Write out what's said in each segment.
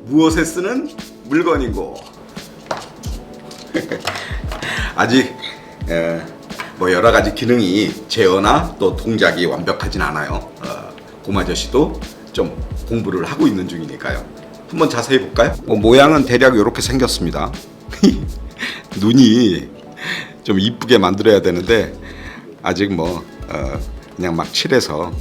무엇에 쓰는 물건이고 아직 뭐 여러 가지 기능이 제어나 또 동작이 완벽하진 않아요. 고마저씨도 좀 공부를 하고 있는 중이니까요. 한번 자세히 볼까요? 모양은 대략 이렇게 생겼습니다. 눈이 좀 이쁘게 만들어야 되는데 아직 그냥 막 칠해서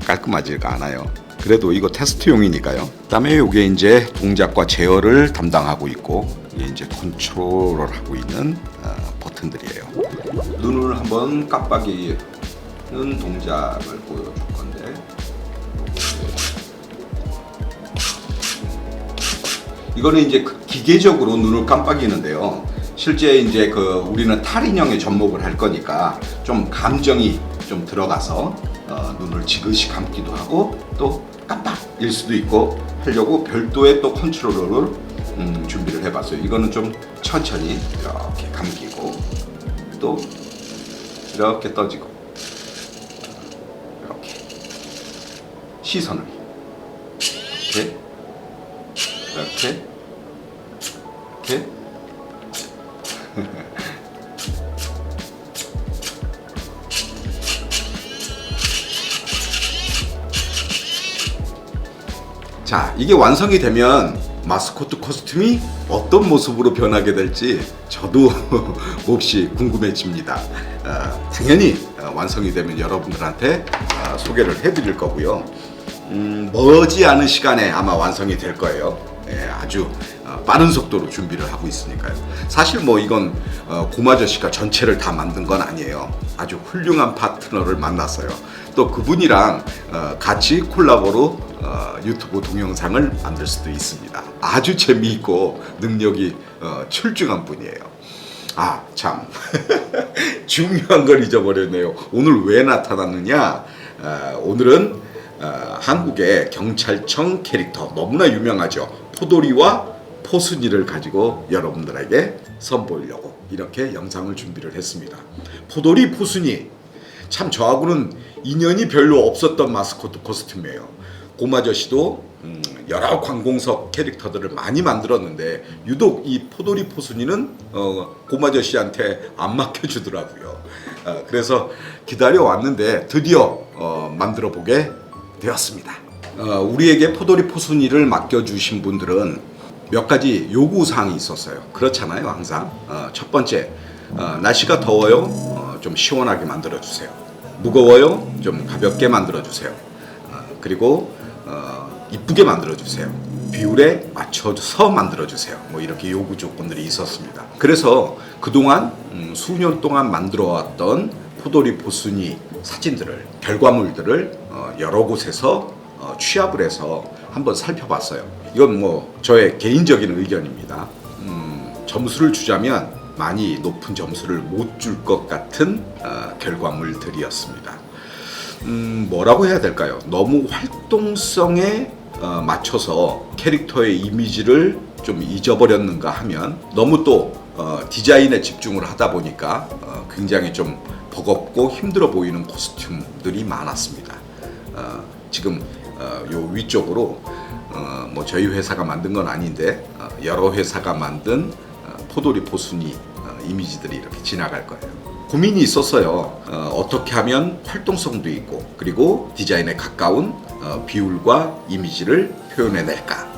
깔끔하지가 않아요. 그래도 이거 테스트용이니까요. 그다음에 이게 이제 동작과 제어를 담당하고 있고 이게 이제 컨트롤을 하고 있는 버튼들이에요. 눈을 한번 깜빡이는 동작을 보여줄 건데 이거는 이제 기계적으로 눈을 깜빡이는데요. 실제 이제 우리는 탈인형에 접목을 할 거니까 좀 감정이 좀 들어가서 눈을 지그시 감기도 하고 또 깜빡일 수도 있고 하려고 별도의 또 컨트롤러를 준비를 해봤어요. 이거는 좀 천천히 이렇게 감기고 또 이렇게 떠지고 이렇게 시선을 이렇게 자, 이게 완성이 되면 마스코트 코스튬이 어떤 모습으로 변하게 될지 저도 몹시 궁금해집니다. 당연히 완성이 되면 여러분들한테 소개를 해드릴 거고요. 머지않은 시간에 아마 완성이 될 거예요. 아주 빠른 속도로 준비를 하고 있으니까요. 사실 이건 고마저씨가 전체를 다 만든 건 아니에요. 아주 훌륭한 파트너를 만났어요. 또 그분이랑 같이 콜라보로 유튜브 동영상을 만들 수도 있습니다. 아주 재미있고 능력이 출중한 분이에요. 아, 참 중요한 걸 잊어버렸네요. 오늘 왜 나타났느냐? 오늘은 한국의 경찰청 캐릭터 너무나 유명하죠. 포도리와 포순이를 가지고 여러분들에게 선보이려고 이렇게 영상을 준비를 했습니다. 포도리, 포순이 참 저하고는 인연이 별로 없었던 마스코트 코스튬이에요. 고마저씨도 여러 관공서 캐릭터들을 많이 만들었는데 유독 이 포도리, 포순이는 고마저씨한테 안 맡겨주더라고요. 그래서 기다려왔는데 드디어 만들어 보게 되었습니다. 우리에게 포도리, 포순이를 맡겨주신 분들은 몇 가지 요구사항이 있었어요. 그렇잖아요, 항상. 첫 번째, 날씨가 더워요. 좀 시원하게 만들어주세요. 무거워요. 좀 가볍게 만들어주세요. 그리고 이쁘게 만들어주세요. 비율에 맞춰서 만들어주세요. 이렇게 요구 조건들이 있었습니다. 그래서 그동안 수년 동안 만들어왔던 포도리, 포순이 사진들을, 결과물들을 여러 곳에서 취합을 해서 한번 살펴봤어요. 이건 저의 개인적인 의견입니다. 점수를 주자면 많이 높은 점수를 못 줄 것 같은 결과물들이었습니다. 뭐라고 해야 될까요? 너무 활동성에 맞춰서 캐릭터의 이미지를 좀 잊어버렸는가 하면 너무 또 디자인에 집중을 하다 보니까 굉장히 좀 버겁고 힘들어 보이는 코스튬들이 많았습니다. 지금 요 위쪽으로 저희 회사가 만든 건 아닌데 여러 회사가 만든 포도리, 포순이 이미지들이 이렇게 지나갈 거예요. 고민이 있었어요. 어떻게 하면 활동성도 있고 그리고 디자인에 가까운 비율과 이미지를 표현해낼까.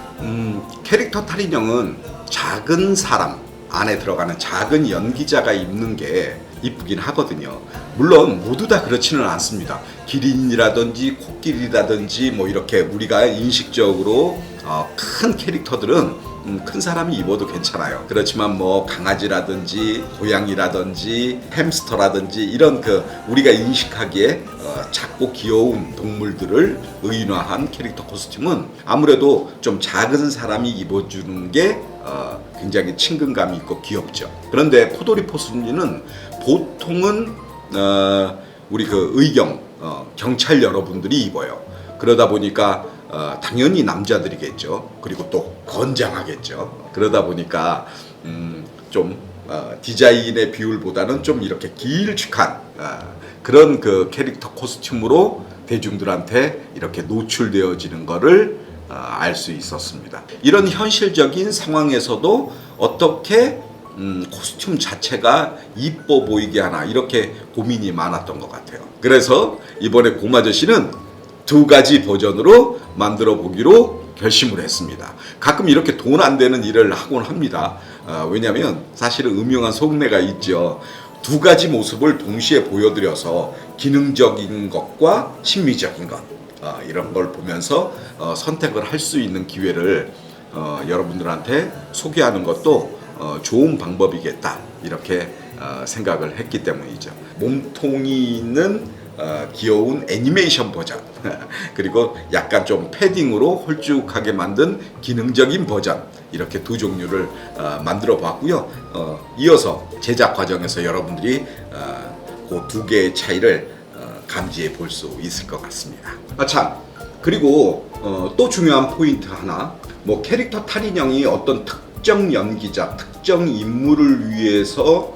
캐릭터 탈인형은 작은 사람 안에 들어가는 작은 연기자가 입는 게 이쁘긴 하거든요. 물론 모두 다 그렇지는 않습니다. 기린이라든지 코끼리라든지 이렇게 우리가 인식적으로 큰 캐릭터들은 큰 사람이 입어도 괜찮아요. 그렇지만 강아지라든지 고양이라든지 햄스터라든지 이런 우리가 인식하기에 작고 귀여운 동물들을 의인화한 캐릭터 코스튬은 아무래도 좀 작은 사람이 입어주는 게 굉장히 친근감이 있고 귀엽죠. 그런데 포도리, 포순이는 보통은 우리 의경 경찰 여러분들이 입어요. 그러다 보니까 당연히 남자들이겠죠. 그리고 또 건장하겠죠. 그러다 보니까 좀 디자인의 비율보다는 좀 이렇게 길쭉한 그런 캐릭터 코스튬으로 대중들한테 이렇게 노출되어지는 거를 알 수 있었습니다. 이런 현실적인 상황에서도 어떻게 코스튬 자체가 이뻐 보이게 하나 이렇게 고민이 많았던 것 같아요. 그래서 이번에 곰아저씨는 2가지 버전으로 만들어 보기로 결심을 했습니다. 가끔 이렇게 돈 안 되는 일을 하곤 합니다. 왜냐하면 사실은 음흉한 속내가 있죠. 2가지 모습을 동시에 보여드려서 기능적인 것과 심미적인 것 이런 걸 보면서 선택을 할 수 있는 기회를 여러분들한테 소개하는 것도 좋은 방법이겠다 이렇게 생각을 했기 때문이죠. 몸통이 있는 귀여운 애니메이션 버전 그리고 약간 좀 패딩으로 홀쭉하게 만든 기능적인 버전 이렇게 2 종류를 만들어 봤고요. 이어서 제작 과정에서 여러분들이 그 2개의 차이를 감지해 볼 수 있을 것 같습니다. 참 그리고 또 중요한 포인트 하나, 뭐 캐릭터 탈인형이 어떤 특정 연기자, 특정 인물을 위해서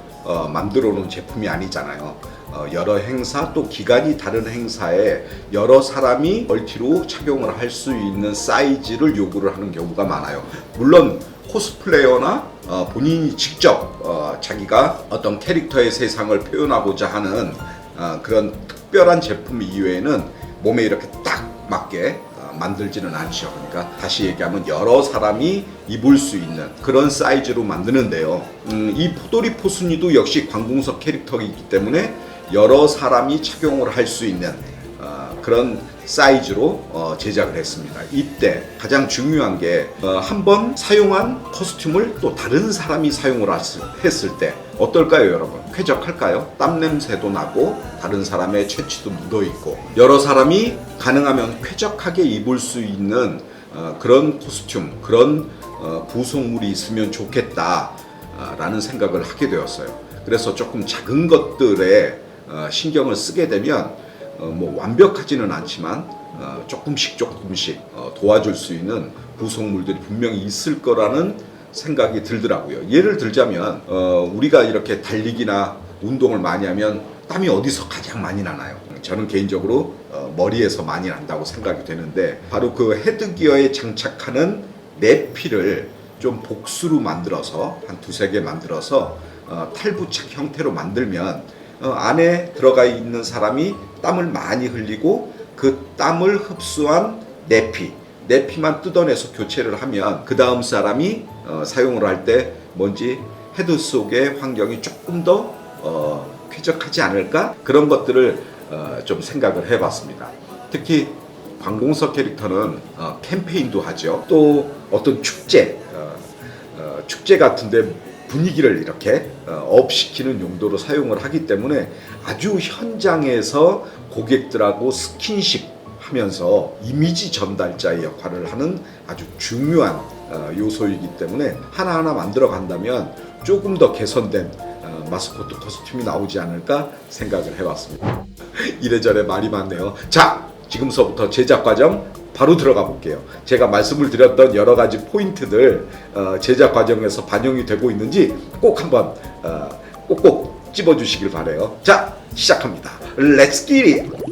만들어 놓은 제품이 아니잖아요. 여러 행사 또 기간이 다른 행사에 여러 사람이 멀티로 착용을 할 수 있는 사이즈를 요구를 하는 경우가 많아요. 물론 코스플레이어나 본인이 직접 자기가 어떤 캐릭터의 세상을 표현하고자 하는 그런 특별한 제품 이외에는 몸에 이렇게 딱 맞게 만들지는 않죠. 그러니까 다시 얘기하면 여러 사람이 입을 수 있는 그런 사이즈로 만드는데요. 이 포도리 포순이도 역시 관공서 캐릭터이기 때문에 여러 사람이 착용을 할 수 있는 그런 사이즈로 제작을 했습니다. 이때 가장 중요한 게 한 번 사용한 코스튬을 또 다른 사람이 사용을 했을 때 어떨까요, 여러분? 쾌적할까요? 땀 냄새도 나고 다른 사람의 체취도 묻어 있고 여러 사람이 가능하면 쾌적하게 입을 수 있는 그런 코스튬, 그런 구성물이 있으면 좋겠다라는 생각을 하게 되었어요. 그래서 조금 작은 것들에 신경을 쓰게 되면 뭐 완벽하지는 않지만 조금씩 도와줄 수 있는 구성물들이 분명히 있을 거라는 생각이 들더라고요. 예를 들자면 우리가 이렇게 달리기나 운동을 많이 하면 땀이 어디서 가장 많이 나나요? 저는 개인적으로 머리에서 많이 난다고 생각이 되는데 바로 그 헤드기어에 장착하는 내피를 좀 복수로 만들어서 한 2-3개 만들어서 탈부착 형태로 만들면 안에 들어가 있는 사람이 땀을 많이 흘리고 그 땀을 흡수한 내피만 뜯어내서 교체를 하면 그 다음 사람이 사용을 할 때 뭔지 헤드 속의 환경이 조금 더 쾌적하지 않을까? 그런 것들을 좀 생각을 해봤습니다. 특히 관공서 캐릭터는 캠페인도 하죠. 또 어떤 축제 같은데 분위기를 이렇게 업시키는 용도로 사용을 하기 때문에 아주 현장에서 고객들하고 스킨십 하면서 이미지 전달자의 역할을 하는 아주 중요한 요소이기 때문에 하나하나 만들어 간다면 조금 더 개선된 마스코트 코스튬이 나오지 않을까 생각을 해봤습니다. 이래저래 말이 많네요. 자, 지금서부터 제작 과정 바로 들어가 볼게요. 제가 말씀을 드렸던 여러 가지 포인트들 제작 과정에서 반영이 되고 있는지 꼭 한번 꼭꼭 찝어주시길 바래요. 자, 시작합니다. Let's get it!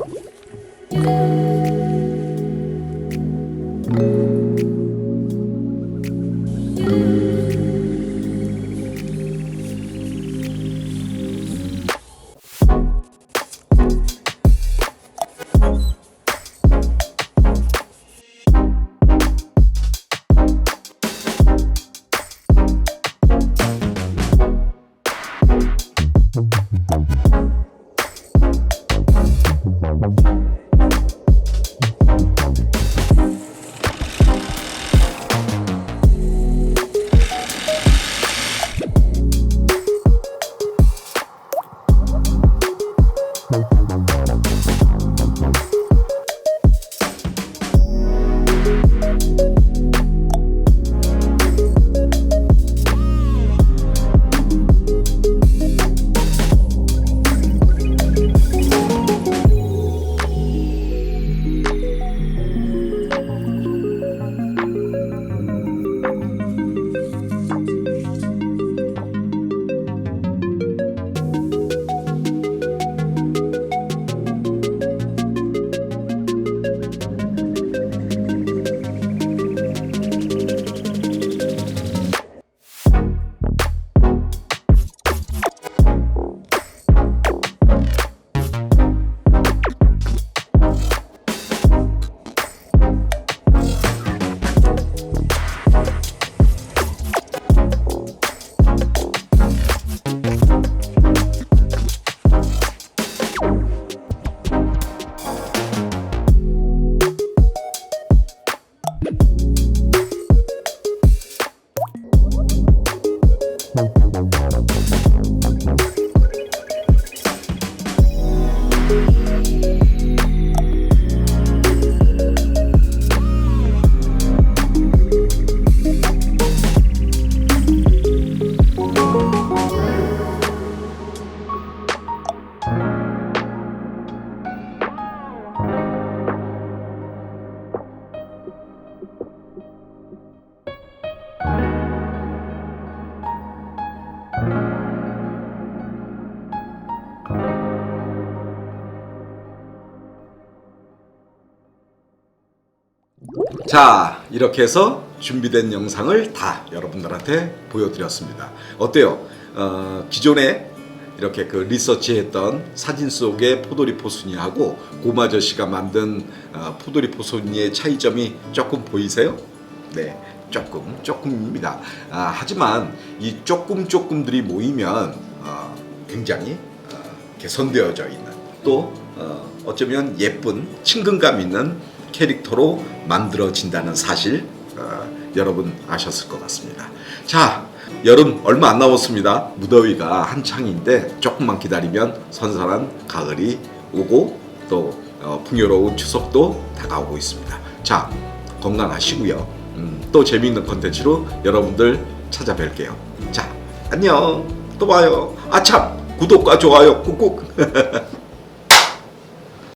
자, 이렇게 해서 준비된 영상을 다 여러분들한테 보여드렸습니다. 어때요? 기존에 이렇게 그 리서치했던 사진 속의 포도리 포순이하고 고마저씨가 만든 포도리 포순이의 차이점이 조금 보이세요? 네, 조금입니다. 하지만 이 조금들이 모이면 굉장히 개선되어져 있는 또 어쩌면 예쁜 친근감 있는 캐릭터로 만들어진다는 사실 여러분 아셨을 것 같습니다. 자, 여름 얼마 안 남았습니다. 무더위가 한창인데 조금만 기다리면 선선한 가을이 오고 또 풍요로운 추석도 다가오고 있습니다. 자, 건강하시고요. 또 재미있는 컨텐츠로 여러분들 찾아뵐게요. 자, 안녕. 또 봐요. 아참, 구독과 좋아요 꾹꾹.